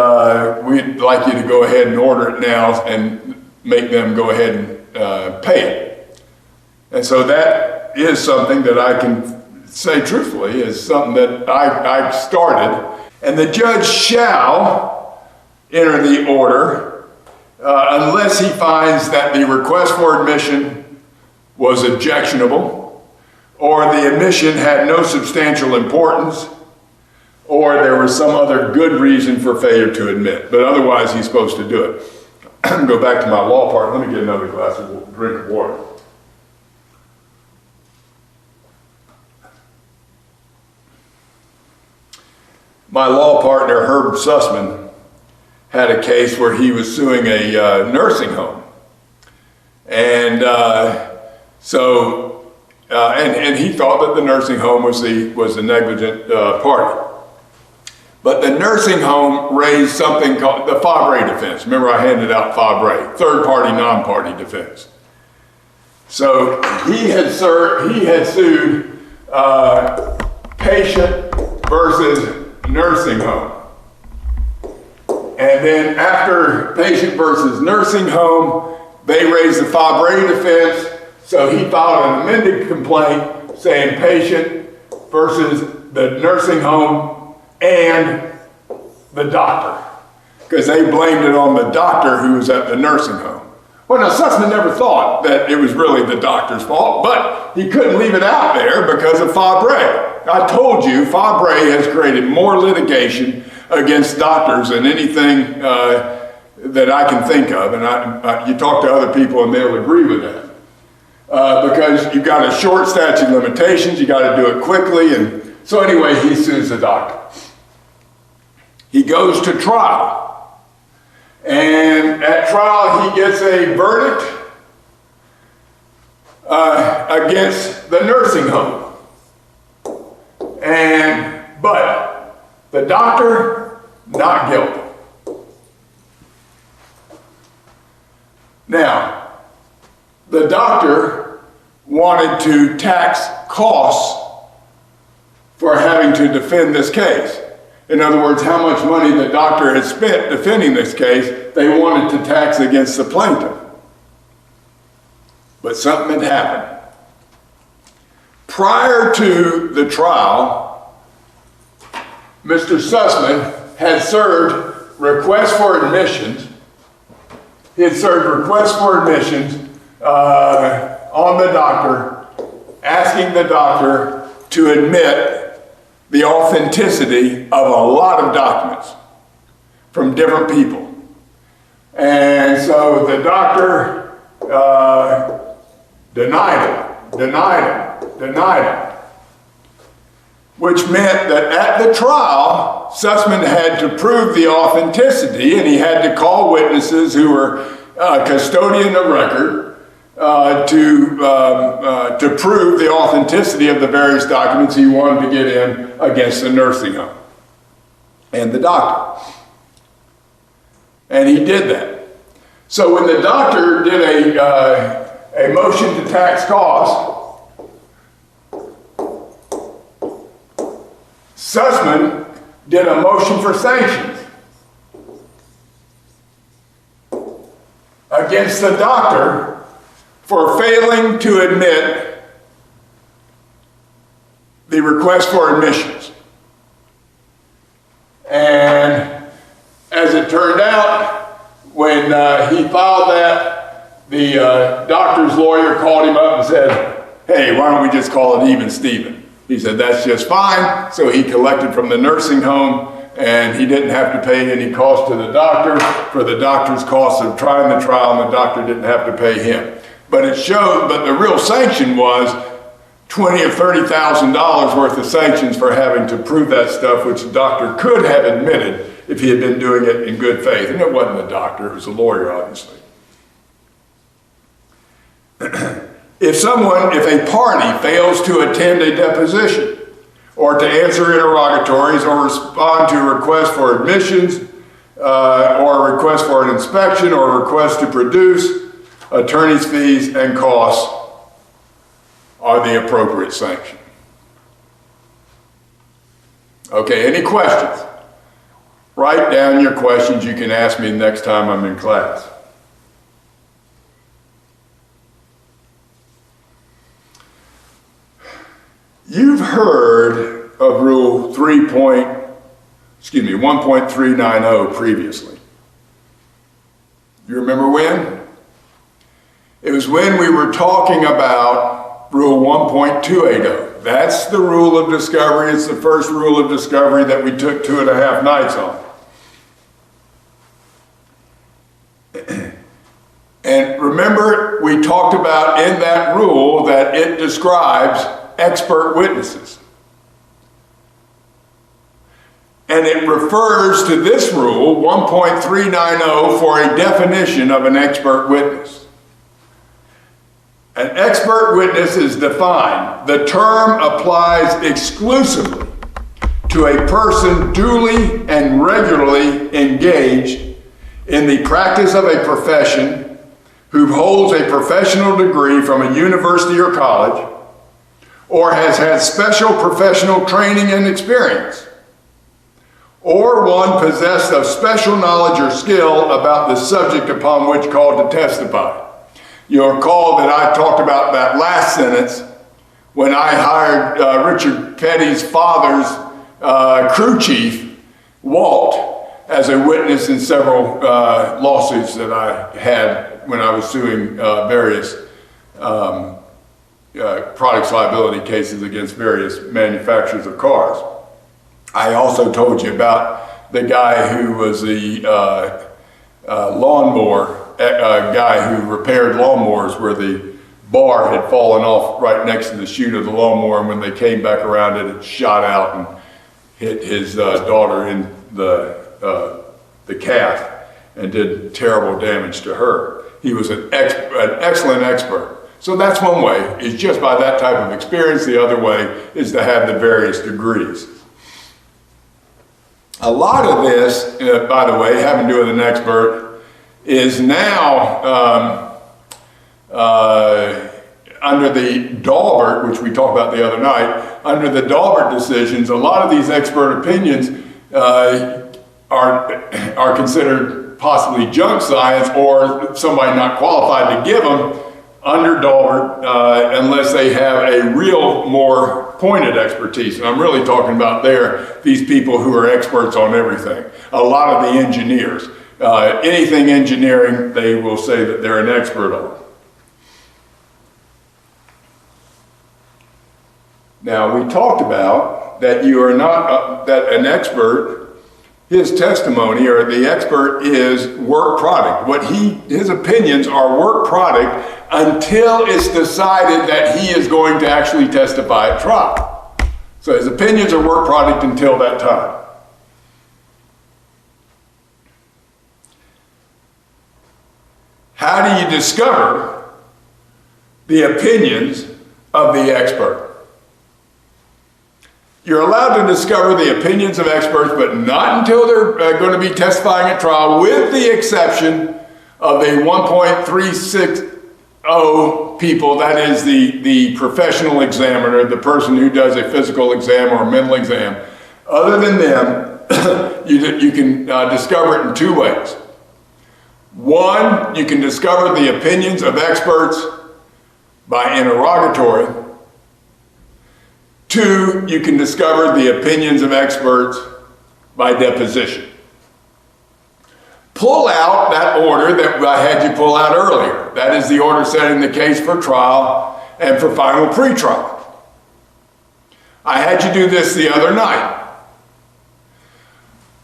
we'd like you to go ahead and order it now and make them go ahead and pay it." And so that is something that I can say truthfully is something that I started. And the judge shall enter the order unless he finds that the request for admission was objectionable, or the admission had no substantial importance, or there was some other good reason for failure to admit. But otherwise, he's supposed to do it. Go back to my law part. Let me get another drink of water. My law partner, Herb Sussman, had a case where he was suing a nursing home. And and he thought that the nursing home was the negligent party. But the nursing home raised something called the Fabre defense. Remember, I handed out Fabre, third-party, non-party defense. So he had sued patient versus nursing home. And then after patient versus nursing home, they raised the Fabre defense. So he filed an amended complaint saying patient versus the nursing home and the doctor, because they blamed it on the doctor who was at the nursing home. Well, now Sussman never thought that it was really the doctor's fault, but he couldn't leave it out there because of Fabre. I told you, Fabre has created more litigation against doctors than anything that I can think of, and you talk to other people and they'll agree with that. Because you've got a short statute of limitations, you got to do it quickly, and so anyway, he sues the doctor. He goes to trial, and at trial he gets a verdict against the nursing home, but the doctor not guilty. Now, the doctor wanted to tax costs for having to defend this case. In other words, how much money the doctor had spent defending this case, they wanted to tax against the plaintiff. But something had happened. Prior to the trial, Mr. Sussman had served requests for admissions. He had served requests for admissions on the doctor, asking the doctor to admit the authenticity of a lot of documents from different people. And so the doctor denied it, which meant that at the trial, Sussman had to prove the authenticity, and he had to call witnesses who were custodian of record to prove the authenticity of the various documents he wanted to get in against the nursing home and the doctor. And he did that. So when the doctor did a motion to tax costs, Sussman did a motion for sanctions against the doctor for failing to admit the request for admissions. And as it turned out, when he filed that, the doctor's lawyer called him up and said, hey, why don't we just call it even Steven? He said, that's just fine. So he collected from the nursing home, and he didn't have to pay any cost to the doctor for the doctor's cost of trying the trial, and the doctor didn't have to pay him. But it showed, but the real sanction was $20,000 or $30,000 worth of sanctions for having to prove that stuff, which the doctor could have admitted if he had been doing it in good faith. And it wasn't the doctor, it was a lawyer, obviously. If a party fails to attend a deposition, or to answer interrogatories, or respond to requests for admissions, or a request for an inspection, or a request to produce, attorney's fees and costs are the appropriate sanction. Okay, any questions? Write down your questions. You can ask me next time I'm in class. You've heard of Rule 1.390 previously. You remember when? It was when we were talking about Rule 1.280. That's the rule of discovery. It's the first rule of discovery that we took 2.5 nights on. And remember, we talked about in that rule that it describes expert witnesses. And it refers to this rule, 1.390, for a definition of an expert witness. An expert witness is defined. The term applies exclusively to a person duly and regularly engaged in the practice of a profession, who holds a professional degree from a university or college, or has had special professional training and experience, or one possessed of special knowledge or skill about the subject upon which called to testify. You'll recall that I talked about that last sentence when I hired Richard Petty's father's crew chief, Walt, as a witness in several lawsuits that I had when I was suing various products liability cases against various manufacturers of cars. I also told you about the guy who was the lawnmower guy who repaired lawnmowers, where the bar had fallen off right next to the chute of the lawnmower, and when they came back around it shot out and hit his daughter in the calf and did terrible damage to her. He was an excellent expert. So that's one way, is just by that type of experience. The other way is to have the various degrees. A lot of this, by the way, having to do with an expert, is now under the Daubert, which we talked about the other night. Under the Daubert decisions, a lot of these expert opinions are considered possibly junk science, or somebody not qualified to give them under Daubert unless they have a real more pointed expertise. And I'm really talking about these people who are experts on everything. A lot of the engineers. Anything engineering, they will say that they're an expert on. Now, we talked about that you are not, that an expert, his testimony, or the expert, is work product. His opinions are work product until it's decided that he is going to actually testify at trial. So his opinions are work product until that time. How do you discover the opinions of the expert? You're allowed to discover the opinions of experts, but not until they're going to be testifying at trial, with the exception of the 1.360 people, that is the professional examiner, the person who does a physical exam or a mental exam. Other than them, you can discover it in two ways. One, you can discover the opinions of experts by interrogatory. Two, you can discover the opinions of experts by deposition. Pull out that order that I had you pull out earlier. That is the order setting the case for trial and for final pretrial. I had you do this the other night.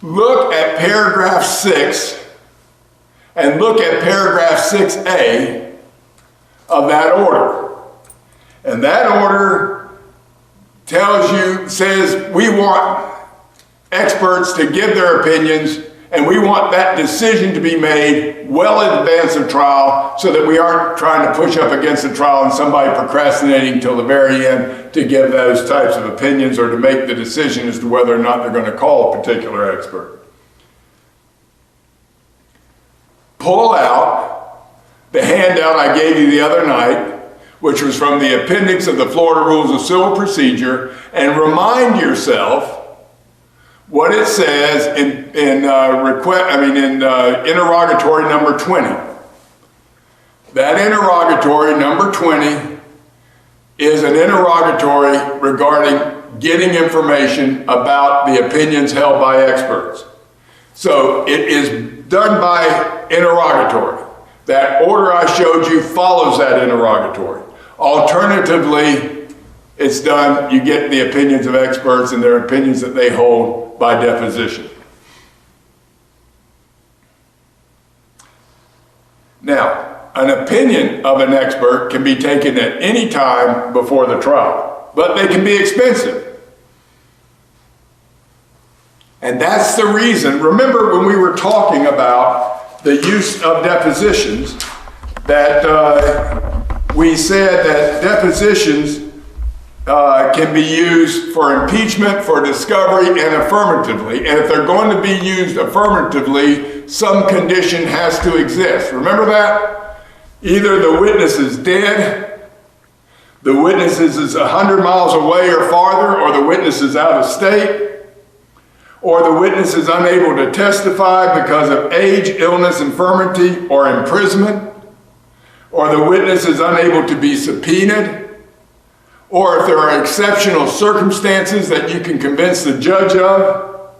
Look at paragraph 6 and look at paragraph 6A of that order. And that order says we want experts to give their opinions, and we want that decision to be made well in advance of trial, so that we aren't trying to push up against the trial and somebody procrastinating till the very end to give those types of opinions or to make the decision as to whether or not they're going to call a particular expert. Pull out the handout I gave you the other night, which was from the appendix of the Florida Rules of Civil Procedure, and remind yourself what it says in interrogatory number 20. That interrogatory number 20 is an interrogatory regarding getting information about the opinions held by experts. So it is done by interrogatory. That order I showed you follows that interrogatory. Alternatively, it's done, you get the opinions of experts and their opinions that they hold by deposition. Now, an opinion of an expert can be taken at any time before the trial, but they can be expensive. And that's the reason. Remember when we were talking about the use of depositions, that we said that depositions can be used for impeachment, for discovery, and affirmatively. And if they're going to be used affirmatively, some condition has to exist. Remember that? Either the witness is dead, the witness is 100 miles away or farther, or the witness is out of state, or the witness is unable to testify because of age, illness, infirmity, or imprisonment, or the witness is unable to be subpoenaed, or if there are exceptional circumstances that you can convince the judge of,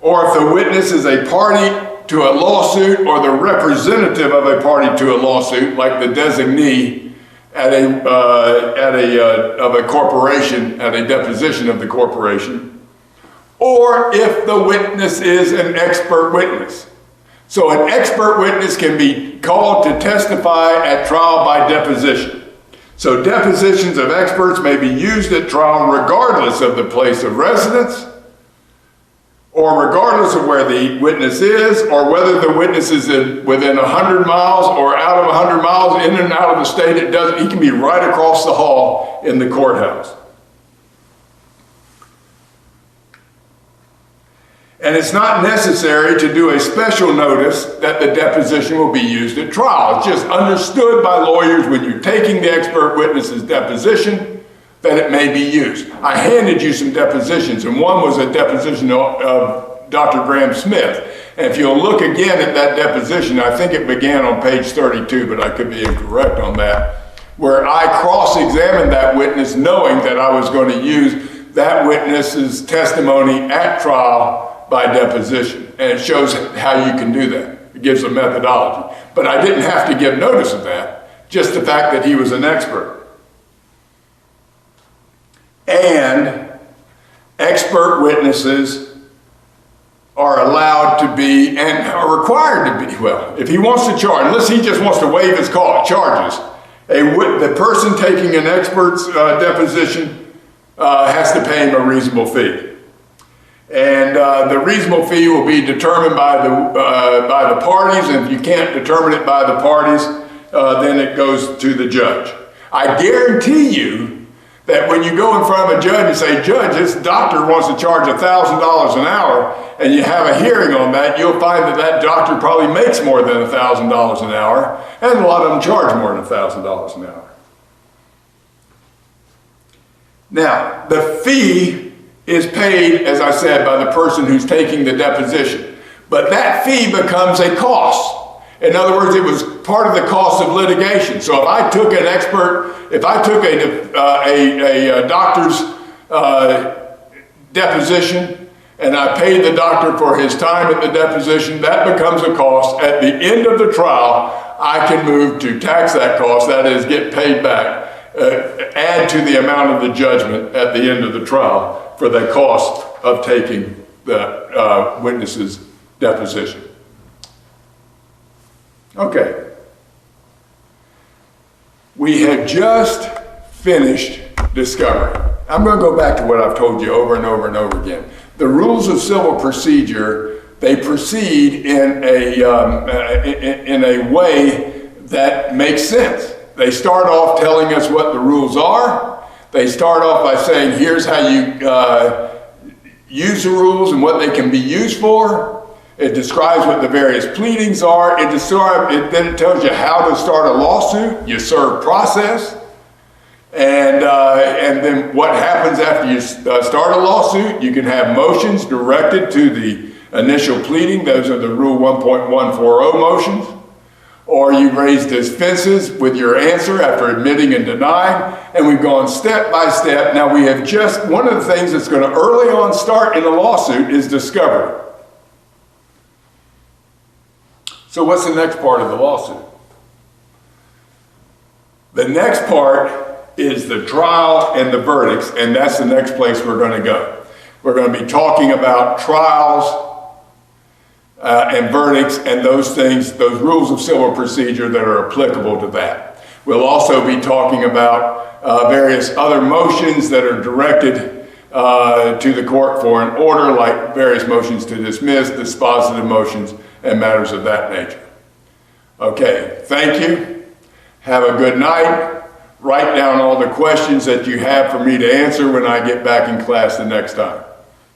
or if the witness is a party to a lawsuit or the representative of a party to a lawsuit, like the designee at a corporation, at a deposition of the corporation, or if the witness is an expert witness. So an expert witness can be called to testify at trial by deposition. So depositions of experts may be used at trial regardless of the place of residence, or regardless of where the witness is, or whether the witness is within 100 miles or out of 100 miles, in and out of the state. He can be right across the hall in the courthouse. And it's not necessary to do a special notice that the deposition will be used at trial. It's just understood by lawyers when you're taking the expert witness's deposition that it may be used. I handed you some depositions, and one was a deposition of Dr. Graham Smith. And if you'll look again at that deposition, I think it began on page 32, but I could be incorrect on that, where I cross-examined that witness knowing that I was going to use that witness's testimony at trial by deposition. And it shows how you can do that. It gives a methodology. But I didn't have to give notice of that, just the fact that he was an expert. And expert witnesses are allowed to be, and are required to be, well, if he wants to charge, unless he just wants to waive his charges, the person taking an expert's deposition has to pay him a reasonable fee. And the reasonable fee will be determined by the parties, and if you can't determine it by the parties, then it goes to the judge. I guarantee you that when you go in front of a judge and say, "Judge, this doctor wants to charge $1,000 an hour," and you have a hearing on that, you'll find that that doctor probably makes more than $1,000 an hour, and a lot of them charge more than $1,000 an hour. Now, the fee is paid, as I said, by the person who's taking the deposition. But that fee becomes a cost. In other words, it was part of the cost of litigation. So if I took a doctor's deposition and I paid the doctor for his time at the deposition, that becomes a cost. At the end of the trial, I can move to tax that cost, that is, get paid back, add to the amount of the judgment at the end of the trial for the cost of taking the witness's deposition. Okay. We have just finished discovery. I'm going to go back to what I've told you over and over and over again. The rules of civil procedure, they proceed in a way that makes sense. They start off telling us what the rules are. They start off by saying, here's how you use the rules and what they can be used for. It describes what the various pleadings are. Then it tells you how to start a lawsuit. You serve process. And then what happens after you start a lawsuit? You can have motions directed to the initial pleading. Those are the Rule 1.140 motions. Or you raise defenses with your answer after admitting and denying. And we've gone step by step. Now we have just, one of the things that's going to early on start in a lawsuit is discovery. So what's the next part of the lawsuit? The next part is the trial and the verdicts, and that's the next place we're going to go. We're going to be talking about trials and verdicts and those things, those rules of civil procedure that are applicable to that. We'll also be talking about various other motions that are directed to the court for an order, like various motions to dismiss, dispositive motions, and matters of that nature. Okay, thank you. Have a good night. Write down all the questions that you have for me to answer when I get back in class the next time.